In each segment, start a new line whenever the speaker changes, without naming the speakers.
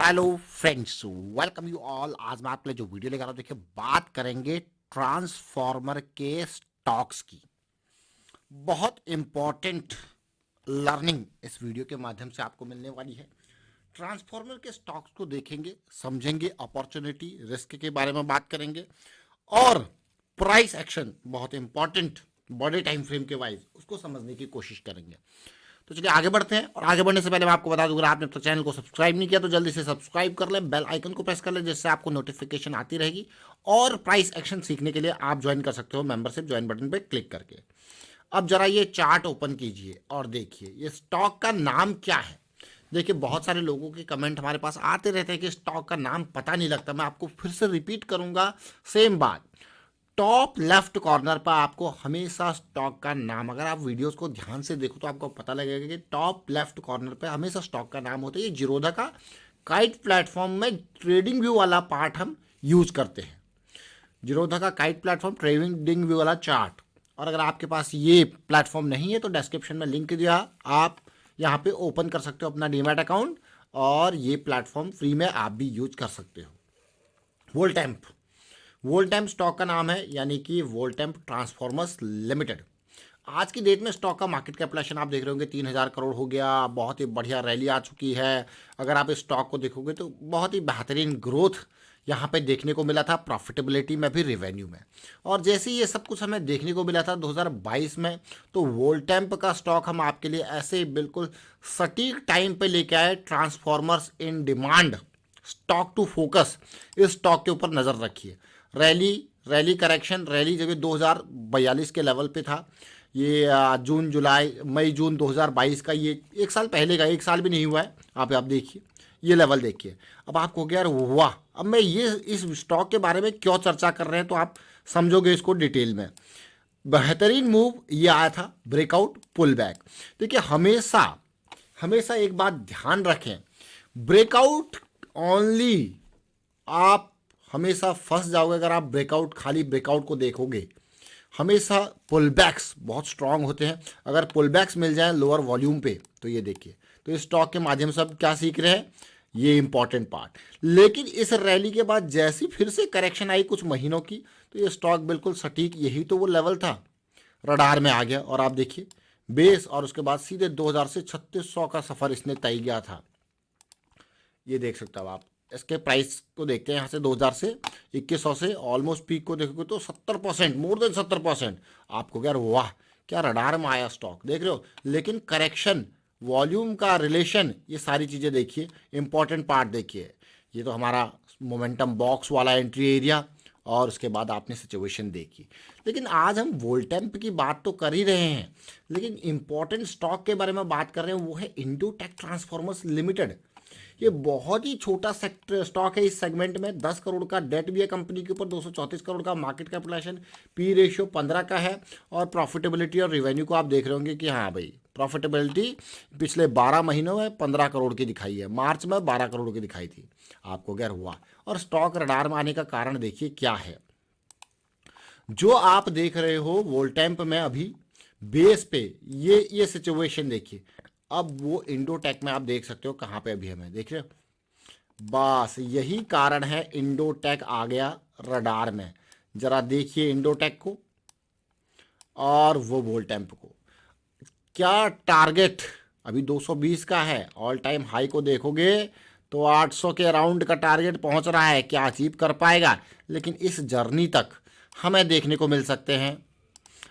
Hello friends, welcome you all. आज मैं आपके लिए जो वीडियो लेकर आ रहा हूं, देखिए बात करेंगे ट्रांसफॉर्मर के स्टॉक्स की। बहुत इंपॉर्टेंट लर्निंग इस वीडियो के माध्यम से आपको मिलने वाली है। ट्रांसफॉर्मर के स्टॉक्स को देखेंगे, समझेंगे, अपॉर्चुनिटी रिस्क के बारे में बात करेंगे और प्राइस एक्शन बहुत इंपॉर्टेंट बड़े टाइम फ्रेम के वाइज उसको समझने की कोशिश करेंगे। तो चलिए आगे बढ़ते हैं। और आगे बढ़ने से पहले मैं आपको बता दूं, अगर आपने तो चैनल को सब्सक्राइब नहीं किया तो जल्दी से सब्सक्राइब कर लें, बेल आइकन को प्रेस कर लें, जिससे आपको नोटिफिकेशन आती रहेगी। और प्राइस एक्शन सीखने के लिए आप ज्वाइन कर सकते हो मेंबरशिप ज्वाइन बटन पर क्लिक करके। अब जरा ये चार्ट ओपन कीजिए और देखिए ये स्टॉक का नाम क्या है। देखिए बहुत सारे लोगों के कमेंट हमारे पास आते रहते हैं कि स्टॉक का नाम पता नहीं लगता। मैं आपको फिर से रिपीट करूंगा सेम बात। टॉप लेफ्ट कॉर्नर पर आपको हमेशा स्टॉक का नाम, अगर आप वीडियोस को ध्यान से देखो तो आपको पता लगेगा कि टॉप लेफ्ट कॉर्नर पे हमेशा स्टॉक का नाम होता है। ये जीरोधा का काइट प्लेटफॉर्म में ट्रेडिंग व्यू वाला पार्ट हम यूज करते हैं। जीरोधा का काइट प्लेटफॉर्म ट्रेडिंग व्यू वाला चार्ट। और अगर आपके पास ये प्लेटफॉर्म नहीं है तो डिस्क्रिप्शन में लिंक दिया, आप यहाँ पे ओपन कर सकते हो अपना डीमैट अकाउंट और ये प्लेटफॉर्म फ्री में आप भी यूज कर सकते हो। वोल्टेम्प, वोल्टेम्प स्टॉक का नाम है, यानी कि वोल्टेम्प ट्रांसफॉर्मर्स लिमिटेड। आज की डेट में स्टॉक का मार्केट कैपिटलाइजेशन आप देख रहे होंगे 3,000 करोड़ हो गया। बहुत ही बढ़िया रैली आ चुकी है। अगर आप इस स्टॉक को देखोगे तो बहुत ही बेहतरीन ग्रोथ यहाँ पे देखने को मिला था, प्रॉफिटेबिलिटी में भी, रेवेन्यू में। और जैसे ही ये सब कुछ हमें देखने को मिला था 2022 में, तो वोल्टेम्प का स्टॉक हम आपके लिए ऐसे ही बिल्कुल सटीक टाइम पे लेके आए। Transformers in demand, stock to focus, इस स्टॉक के ऊपर नज़र रखिए। रैली रैली करेक्शन, रैली जब 2042 के लेवल पे था, ये जून जुलाई मई जून 2022 का, ये एक साल पहले का, एक साल भी नहीं हुआ है। आप देखिए ये लेवल देखिए। अब आपको हो गया यार वाह, अब मैं ये इस स्टॉक के बारे में क्यों चर्चा कर रहे हैं तो आप समझोगे इसको डिटेल में। बेहतरीन मूव ये आया था, ब्रेकआउट पुल बैक। देखिए हमेशा हमेशा एक बात ध्यान रखें, ब्रेकआउट ओनली, आप हमेशा फंस जाओगे अगर आप ब्रेकआउट, खाली ब्रेकआउट को देखोगे। हमेशा पुल बैक्स बहुत स्ट्रांग होते हैं। अगर पुल बैक्स मिल जाए लोअर वॉल्यूम पे तो ये देखिए, तो इस स्टॉक के माध्यम से अब क्या सीख रहे हैं, ये इंपॉर्टेंट पार्ट। लेकिन इस रैली के बाद जैसी फिर से करेक्शन आई कुछ महीनों की, तो ये स्टॉक बिल्कुल सटीक, यही तो वो लेवल था, रडार में आ गया। और आप देखिए बेस, और उसके बाद सीधे 2000 से 3600 का सफ़र इसने तय किया था। ये देख सकते हो आप। इसके प्राइस को देखते हैं यहाँ से 2000 से 2100 से ऑलमोस्ट पीक को देखोगे तो 70%, मोर देन 70%। आपको यार वाह, क्या रडार में आया स्टॉक, देख रहे हो। लेकिन करेक्शन, वॉल्यूम का रिलेशन, ये सारी चीज़ें देखिए, इंपॉर्टेंट पार्ट देखिए। ये तो हमारा मोमेंटम बॉक्स वाला एंट्री एरिया, और उसके बाद आपने सिचुएशन देखी। लेकिन आज हम वोल्टेम्प की बात तो कर ही रहे हैं, लेकिन इंपॉर्टेंट स्टॉक के बारे में बात कर रहे हैं, वो है इंडोटेक ट्रांसफॉर्मर्स लिमिटेड। ये बहुत ही छोटा सेक्टर स्टॉक है। इस सेगमेंट में 10 करोड़ का डेट भी है कंपनी के ऊपर, 234 करोड़ का मार्केट कैपिटलाइजेशन, पी रेशियो 15 का है। और प्रॉफिटेबिलिटी और रिवेन्यू को आप देख रहे होंगे कि हाँ भाई, प्रॉफिटेबिलिटी पिछले 12 महीनों में 15 करोड़ की दिखाई है, मार्च में 12 करोड़ की दिखाई थी। आपको क्या हुआ। और स्टॉक रडार में आने का कारण देखिए क्या है। जो आप देख रहे हो वोल्टेम्प में अभी बेस पे, ये सिचुएशन देखिए। अब वो इंडोटेक में आप देख सकते हो कहाँ पे अभी हमें देख रहे हो। बस यही कारण है इंडोटेक आ गया रडार में। जरा देखिए इंडोटेक को और वो वोल्टेम्प को। क्या टारगेट अभी 220 का है, ऑल टाइम हाई को देखोगे तो 800 के अराउंड का टारगेट पहुंच रहा है। क्या अचीव कर पाएगा, लेकिन इस जर्नी तक हमें देखने को मिल सकते हैं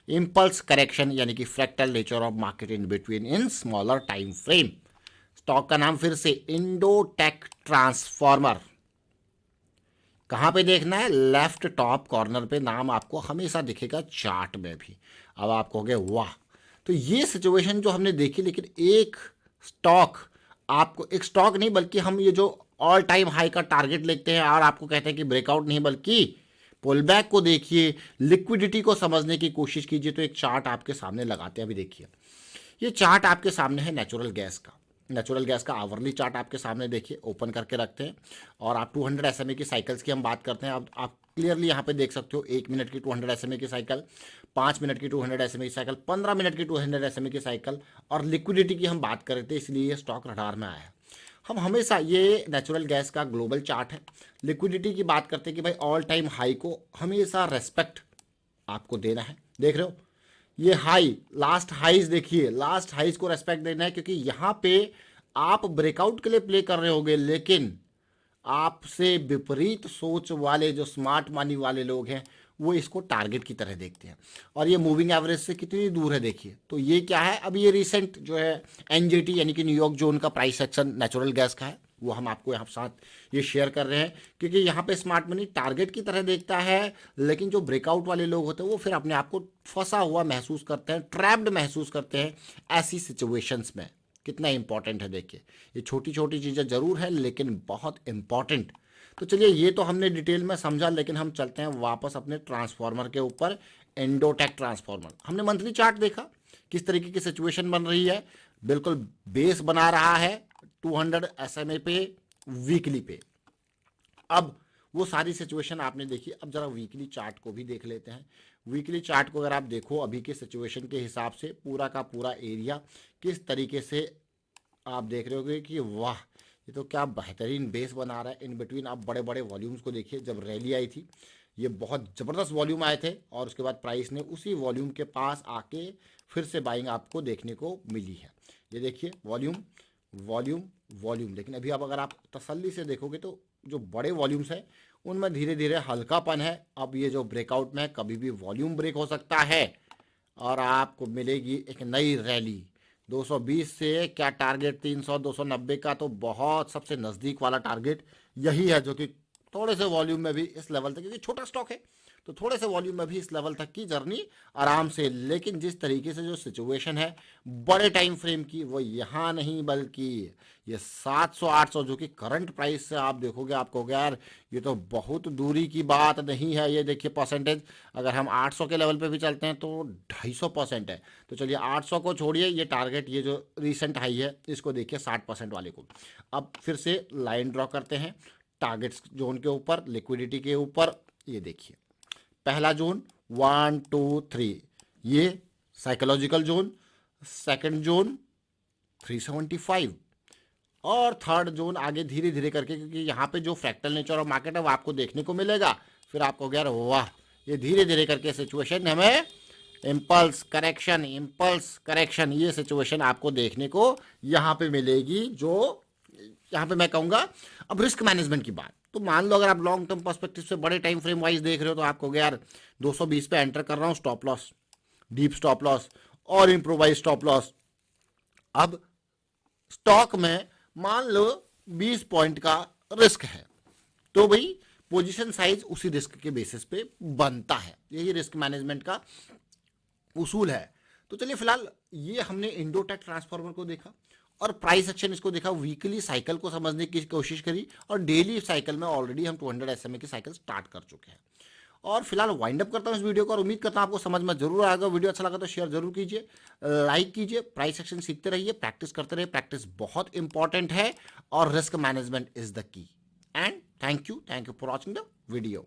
इम्पल्स करेक्शन, यानी कि fractal nature of market in between in smaller time frame. Stock का नाम फिर से इंडोटेक ट्रांसफॉर्मर। कहाँ पे देखना है, लेफ्ट टॉप कॉर्नर पे नाम आपको हमेशा दिखेगा चार्ट में भी। अब आप कहोगे वाह, तो ये सिचुएशन जो हमने देखी, लेकिन एक स्टॉक, आपको एक स्टॉक नहीं बल्कि हम ये जो ऑल टाइम हाई का टारगेट लेते हैं और आपको कहते हैं कि ब्रेकआउट नहीं बल्कि पुल बैक को देखिए, लिक्विडिटी को समझने की कोशिश कीजिए। तो एक चार्ट आपके सामने लगाते हैं, अभी देखिए ये चार्ट आपके सामने है नेचुरल गैस का। नेचुरल गैस का आवरली चार्ट आपके सामने देखिए, ओपन करके रखते हैं। और आप 200 एसएमए की साइकिल्स की हम बात करते हैं। अब आप क्लियरली यहाँ पे देख सकते हो 1 मिनट की 200 एसएमए की साइकिल, 5 मिनट की 200 एसएमए की साइकिल, 15 मिनट की 200 एसएमए की साइकिल। और लिक्विडिटी की हम बात कर रहे थे, इसलिए ये स्टॉक रडार में आया है। हम हमेशा, ये नेचुरल गैस का ग्लोबल चार्ट है, लिक्विडिटी की बात करते हैं कि भाई ऑल टाइम हाई को हमेशा रेस्पेक्ट आपको देना है। देख रहे हो ये हाई, लास्ट हाईज देखिए, लास्ट हाईज को रेस्पेक्ट देना है, क्योंकि यहाँ पे आप ब्रेकआउट के लिए प्ले कर रहे होगे, लेकिन आपसे विपरीत सोच वाले जो स्मार्ट मनी वाले लोग हैं वो इसको टारगेट की तरह देखते हैं। और ये मूविंग एवरेज से कितनी दूर है देखिए। तो ये क्या है, अभी ये रिसेंट जो है एनजीटी यानी कि न्यूयॉर्क जोन का प्राइस एक्शन नेचुरल गैस का है, वो हम आपको यहाँ साथ ये शेयर कर रहे हैं, क्योंकि यहाँ पे स्मार्ट मनी टारगेट की तरह देखता है, लेकिन जो ब्रेकआउट वाले लोग होते हैं वो फिर अपने आप को फंसा हुआ महसूस करते हैं, ट्रैप्ड महसूस करते हैं ऐसी सिचुएशंस में। कितना इंपॉर्टेंट है देखिए, ये छोटी छोटी चीज़ें ज़रूर है लेकिन बहुत इंपॉर्टेंट। तो चलिए ये तो हमने डिटेल में समझा, लेकिन हम चलते हैं वापस अपने ट्रांसफार्मर के ऊपर। एंडोटेक ट्रांसफार्मर, हमने मंथली चार्ट देखा किस तरीके की सिचुएशन बन रही है, बिल्कुल बेस बना रहा है 200 SMA पे, वीकली पे। अब वो सारी सिचुएशन आपने देखी, अब जरा वीकली चार्ट को भी देख लेते हैं। वीकली चार्ट को अगर आप देखो अभी के सिचुएशन के हिसाब से, पूरा का पूरा एरिया किस तरीके से आप देख रहे होगे कि वाह, ये तो क्या बेहतरीन बेस बना रहा है। इन बिटवीन आप बड़े बड़े वॉल्यूम्स को देखिए, जब रैली आई थी ये बहुत ज़बरदस्त वॉल्यूम आए थे, और उसके बाद प्राइस ने उसी वॉल्यूम के पास आके फिर से बाइंग आपको देखने को मिली है। ये देखिए वॉल्यूम वॉल्यूम वॉल्यूम, लेकिन अभी अब अगर आप तसल्ली से देखोगे तो जो बड़े वॉल्यूम्स हैं उनमें धीरे धीरे हल्कापन है। अब ये जो ब्रेकआउट में कभी भी वॉल्यूम ब्रेक हो सकता है और आपको मिलेगी एक नई रैली। 220 से क्या टारगेट 300 290 का तो बहुत सबसे नज़दीक वाला टारगेट यही है, जो कि थोड़े से वॉल्यूम में भी इस लेवल तक, क्योंकि छोटा स्टॉक है तो थोड़े से वॉल्यूम में भी इस लेवल तक की जर्नी आराम से। लेकिन जिस तरीके से जो सिचुएशन है बड़े टाइम फ्रेम की, वो यहाँ नहीं बल्कि ये 700 800 जो कि करंट प्राइस से आप देखोगे, आपको कहोगे यार ये तो बहुत दूरी की बात नहीं है। ये देखिए परसेंटेज, अगर हम 800 के लेवल पे भी चलते हैं तो 250% है। तो चलिए 800 को छोड़िए, ये टारगेट ये जो रिसेंट हाई है इसको देखिए 60% वाले को। अब फिर से लाइन ड्रॉ करते हैं टारगेट्स जोन के ऊपर, लिक्विडिटी के ऊपर। ये देखिए पहला जोन 1 2 3, ये साइकोलॉजिकल जोन, सेकंड जोन 375, और थर्ड जोन आगे धीरे धीरे करके, क्योंकि यहाँ पे जो फ्रैक्टल नेचर ऑफ मार्केट है वो आपको देखने को मिलेगा। फिर आपको यार वाह, ये धीरे धीरे करके सिचुएशन हमें इम्पल्स करेक्शन ये सिचुएशन आपको देखने को यहाँ पे मिलेगी। जो यहाँ पे मैं कहूँगा अब रिस्क मैनेजमेंट की बात, तो मान लो अगर आप लॉन्ग टर्म पर्सपेक्टिव से बड़े टाइम फ्रेम वाइज देख रहे हो तो आप कहोगे यार 220 पे एंटर कर रहा हूँ, stop loss, deep stop loss और इम्प्रोवाइज स्टॉप लॉस। अब स्टॉक में मान लो 20 पॉइंट का रिस्क है, तो भाई पोजीशन साइज उसी रिस्क के बेसिस पे बनता है। यही रिस्क मैनेजमेंट का उसूल है। तो चलिए फिलहाल ये हमने इंडोटेक ट्रांसफार्मर को देखा और प्राइस एक्शन इसको देखा, वीकली साइकिल को समझने की कोशिश करी, और डेली साइकिल में ऑलरेडी हम 200 SMA की साइकिल स्टार्ट कर चुके हैं। और फिलहाल वाइंड अप करता हूँ इस वीडियो को, और उम्मीद करता हूँ आपको समझ में जरूर आएगा। वीडियो अच्छा लगा तो शेयर जरूर कीजिए, लाइक कीजिए, प्राइस एक्शन सीखते रहिए, प्रैक्टिस करते रहिए, प्रैक्टिस बहुत इंपॉर्टेंट है, और risk management is the key. And thank you for watching the video.